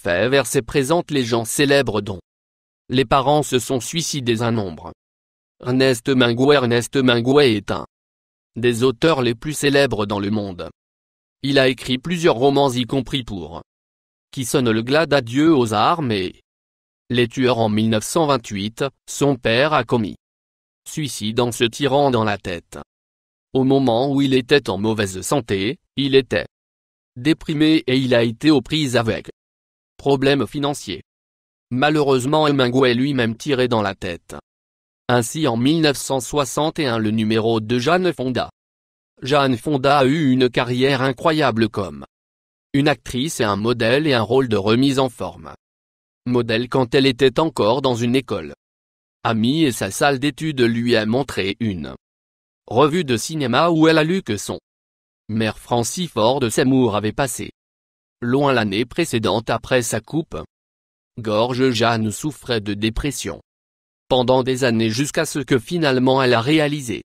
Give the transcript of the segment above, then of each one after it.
fait verser présente les gens célèbres dont les parents se sont suicidés un nombre. Ernest Hemingway est un des auteurs les plus célèbres dans le monde. Il a écrit plusieurs romans y compris pour Qui sonne le glas d'adieu aux armes et Les tueurs en 1928, son père a commis suicide en se tirant dans la tête. Au moment où il était en mauvaise santé, il était déprimé et il a été aux prises avec problèmes financiers. Malheureusement Hemingway lui-même tiré dans la tête. Ainsi en 1961 le numéro de Jane Fonda. Jane Fonda a eu une carrière incroyable comme une actrice et un modèle et un rôle de remise en forme. Modèle quand elle était encore dans une école. Amie et sa salle d'études lui a montré une revue de cinéma où elle a lu que son mère Francie Ford Seymour avait passé loin l'année précédente après sa coupe gorge. Jane souffrait de dépression pendant des années jusqu'à ce que finalement elle a réalisé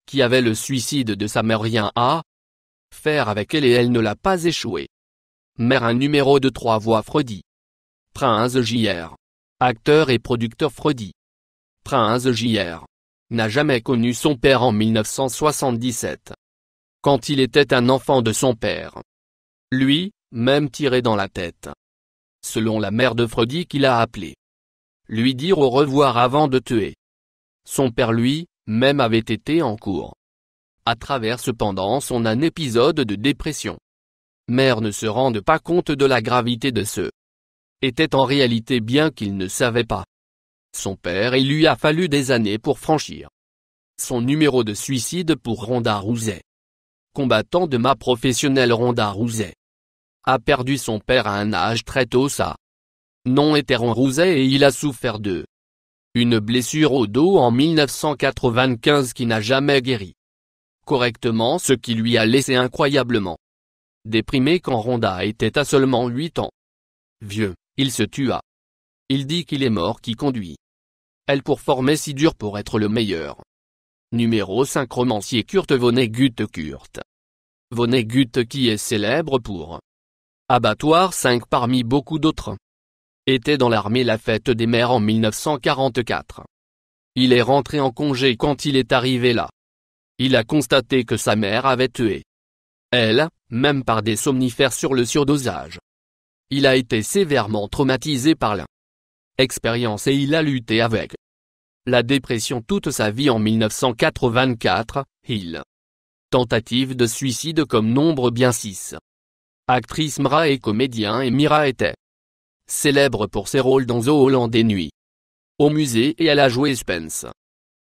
qu'il y avait le suicide de sa mère rien à faire avec elle et elle ne l'a pas échoué. Mère un numéro de 3 voix Freddie Prinze Jr. Acteur et producteur Freddie Prinze Jr. n'a jamais connu son père en 1977. Quand il était un enfant de son père. Lui, même tiré dans la tête. Selon la mère de Freddie qu'il a appelé. Lui dire au revoir avant de tuer. Son père lui, même avait été en cours. À travers cependant un épisode de dépression. Mère ne se rende pas compte de la gravité de ce était en réalité bien qu'il ne savait pas. Son père il lui a fallu des années pour franchir son numéro de suicide pour Ronda Rousey. Combattant de MMA professionnel Ronda Rousey a perdu son père à un âge très tôt. Sa nom était Ron Rousey et il a souffert de une blessure au dos en 1995 qui n'a jamais guéri correctement, ce qui lui a laissé incroyablement déprimé quand Ronda était à seulement 8 ans. Vieux, il se tua. Il dit qu'il est mort qui conduit. Elle pour former si dur pour être le meilleur. Numéro 5 romancier Kurt Vonnegut. Kurt Vonnegut qui est célèbre pour Abattoir 5 parmi beaucoup d'autres. Était dans l'armée La Fête des Mères en 1944. Il est rentré en congé quand il est arrivé là. Il a constaté que sa mère avait tué elle, même par des somnifères sur le surdosage. Il a été sévèrement traumatisé par l'expérience et il a lutté avec la dépression toute sa vie. En 1984, il tentative de suicide comme nombre bien 6. Actrice Mra et comédien et Mira était célèbre pour ses rôles dans Zoolander des nuits au musée et elle a joué Spence.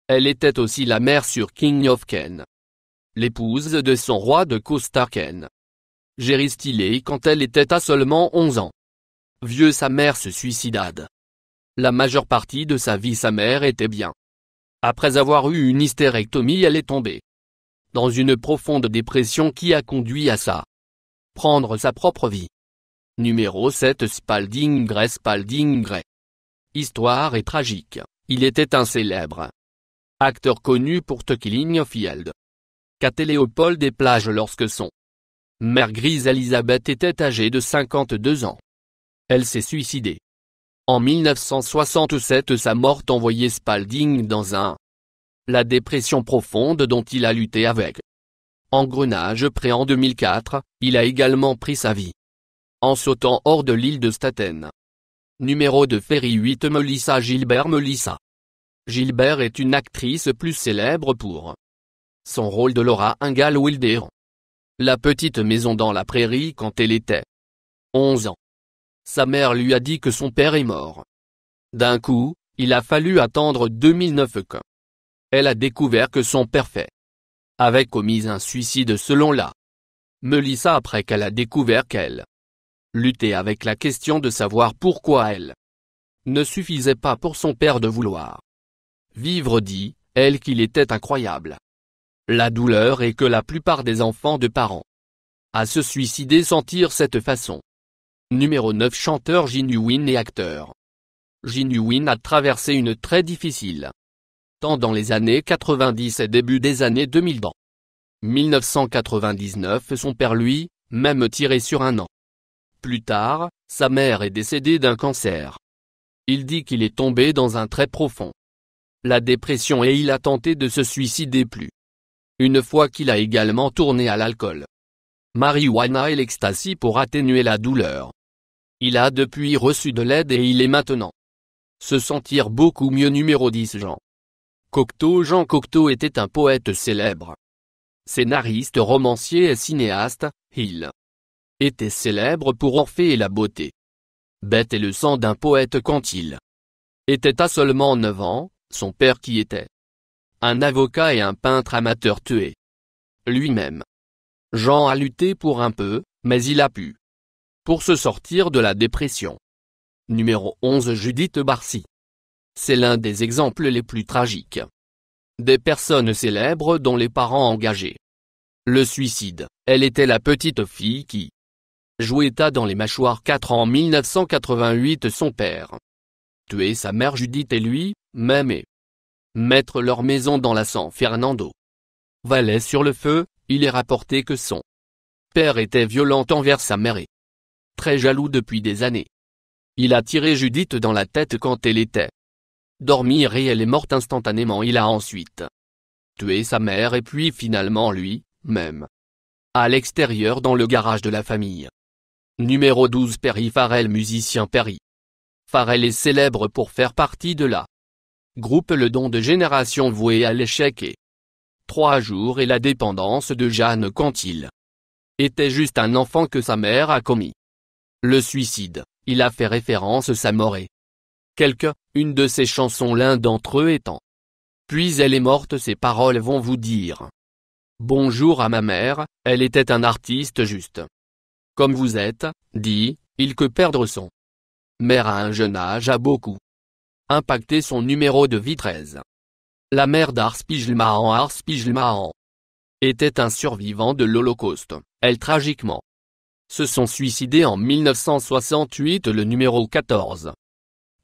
Elle était aussi la mère sur King of Ken. L'épouse de son roi de Costa Ken. Jerry Steele quand elle était à seulement 11 ans. Vieux sa mère se suicida. La majeure partie de sa vie sa mère était bien. Après avoir eu une hystérectomie elle est tombée dans une profonde dépression qui a conduit à prendre sa propre vie. Numéro 7 Spalding Gray. Histoire est tragique, il était un célèbre acteur connu pour The Killing Field. Quitté Léopold des plages lorsque son mère Grise Elizabeth était âgée de 52 ans. Elle s'est suicidée. En 1967 sa mort envoyait Spalding dans la dépression profonde dont il a lutté avec engrenage près. En 2004, il a également pris sa vie en sautant hors de l'île de Staten. Numéro de Ferry 8 Melissa Gilbert. Melissa Gilbert est une actrice plus célèbre pour son rôle de Laura Ingalls Wilder. La petite maison dans la prairie quand elle était 11 ans. Sa mère lui a dit que son père est mort. D'un coup, il a fallu attendre 2009 que elle a découvert que son père avait commis un suicide selon la Melissa après qu'elle a découvert qu'elle luttait avec la question de savoir pourquoi elle ne suffisait pas pour son père de vouloir vivre. Dit, elle qu'il était incroyable la douleur et que la plupart des enfants de parents à se suicider sentir cette façon. Numéro 9 Chanteur Ginuwine et acteur. Ginuwine a traversé une très difficile temps dans les années 90 et début des années 2000. Dans 1999 son père lui, même tiré sur un an plus tard, Sa mère est décédée d'un cancer. Il dit qu'il est tombé dans un très profond la dépression et il a tenté de se suicider une fois qu'il a également tourné à l'alcool, marijuana et l'ecstasy pour atténuer la douleur. Il a depuis reçu de l'aide et il est maintenant se sentir beaucoup mieux. Numéro 10. Jean Cocteau. Jean Cocteau était un poète célèbre. Scénariste, romancier et cinéaste, il était célèbre pour Orphée et la beauté. Bête et le sang d'un poète. Quand il était à seulement 9 ans, son père qui était un avocat et un peintre amateur tué lui-même. Jean a lutté pour un peu, mais il a pu pour se sortir de la dépression. Numéro 11. Judith Barcy. C'est l'un des exemples les plus tragiques des personnes célèbres dont les parents engageaient le suicide. Elle était la petite fille qui jouait dans Les Mâchoires 4 en 1988. Son père tuait sa mère Judith et lui-même et mettre leur maison dans la San Fernando Valley sur le feu. Il est rapporté que son père était violent envers sa mère et très jaloux depuis des années. Il a tiré Judith dans la tête quand elle était dormir et elle est morte instantanément. Il a ensuite tué sa mère et puis finalement lui-même à l'extérieur dans le garage de la famille. Numéro 12. Perry Farrell. Musicien. Perry Farrell est célèbre pour faire partie de la groupe Le Don de Génération voué à l'échec et 3 jours et la dépendance de Jeanne quand il était juste un enfant que sa mère a commis le suicide. Il a fait référence à sa mort et une de ses chansons, l'un d'entre eux étant Puis elle est morte. Ces paroles vont vous dire bonjour à ma mère, elle était un artiste juste comme vous êtes, dit-il. Que perdre son mère à un jeune âge a beaucoup impacté son numéro de vie 13. La mère d'Ars Spiegelman était un survivant de l'Holocauste. Elle tragiquement se sont suicidés en 1968. Le numéro 14.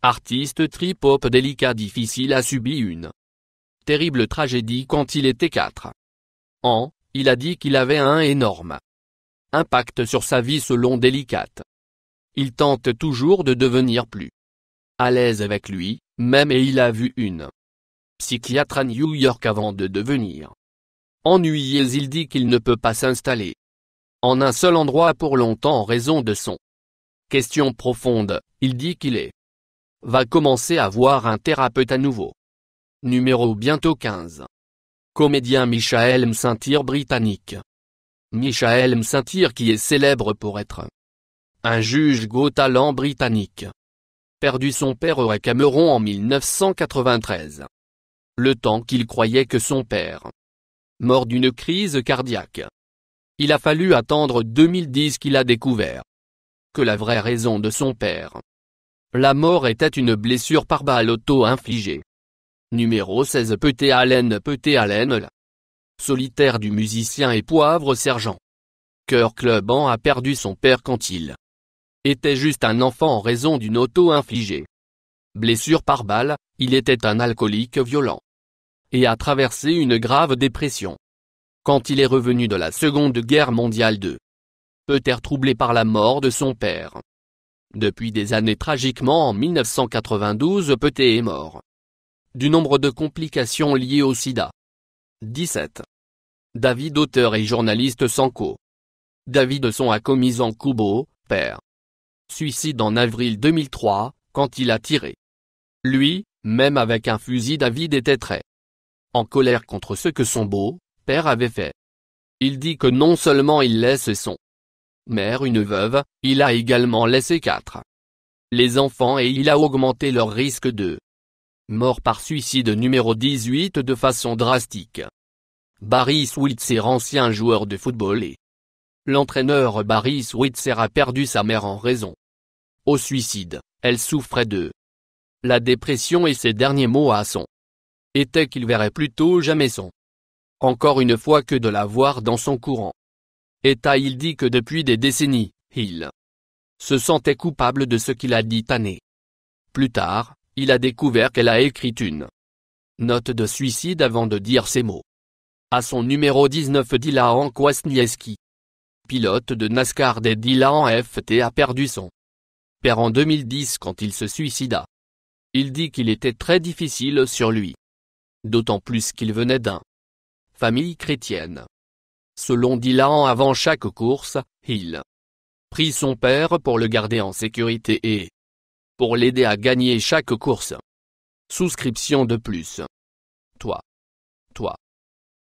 Artiste trip-hop délicat difficile a subi une terrible tragédie quand il était 4 ans. Il a dit qu'il avait un énorme impact sur sa vie selon Délicate. Il tente toujours de devenir plus à l'aise avec lui-même et il a vu une psychiatre à New York avant de devenir ennuyé. Il dit qu'il ne peut pas s'installer en un seul endroit pour longtemps en raison de son question profonde. Il dit qu'il va commencer à voir un thérapeute à nouveau. Numéro bientôt 15. Comédien Michael Mcintyre. Britannique. Michael Mcintyre qui est célèbre pour être un juge au talent britannique. Perdu son père au Cameroun en 1993. Le temps qu'il croyait que son père mort d'une crise cardiaque. Il a fallu attendre 2010 qu'il a découvert que la vraie raison de son père la mort était une blessure par balle auto-infligée. Numéro 16. Peter Allen. Peter Allen, la solitaire du musicien et Poivre Sergent. Kirk Laban a perdu son père quand il était juste un enfant en raison d'une auto-infligée blessure par balle. Il était un alcoolique violent et a traversé une grave dépression. Quand il est revenu de la Seconde Guerre mondiale Peter troublé par la mort de son père. Depuis des années tragiquement en 1992 Peter est mort du nombre de complications liées au sida. 17. David, auteur et journaliste Sanko. Davidson a commis en Kubo, père. Suicide en avril 2003, quand il a tiré. Lui, même avec un fusil. David était très en colère contre ce que son beau-père avait fait. Il dit que non seulement il laisse son mère une veuve, il a également laissé 4 les enfants et il a augmenté leur risque de mort par suicide. Numéro 18. De façon drastique. Barry Switzer, ancien joueur de football et l'entraîneur Barry Switzer a perdu sa mère en raison au suicide. Elle souffrait de la dépression et ses derniers mots à son était qu'il verrait plutôt jamais son encore une fois que de la voir dans son courant état. Il dit que depuis des décennies, il se sentait coupable de ce qu'il a dit année plus tard. Il a découvert qu'elle a écrit une note de suicide avant de dire ces mots. À son numéro 19. Dylan Kwasniewski. Pilote de NASCAR des Dylan FT a perdu son père en 2010 quand il se suicida. Il dit qu'il était très difficile sur lui. D'autant plus qu'il venait d'une famille chrétienne. Selon Dylan, avant chaque course, il prie son père pour le garder en sécurité et pour l'aider à gagner chaque course. Souscription de plus. Toi.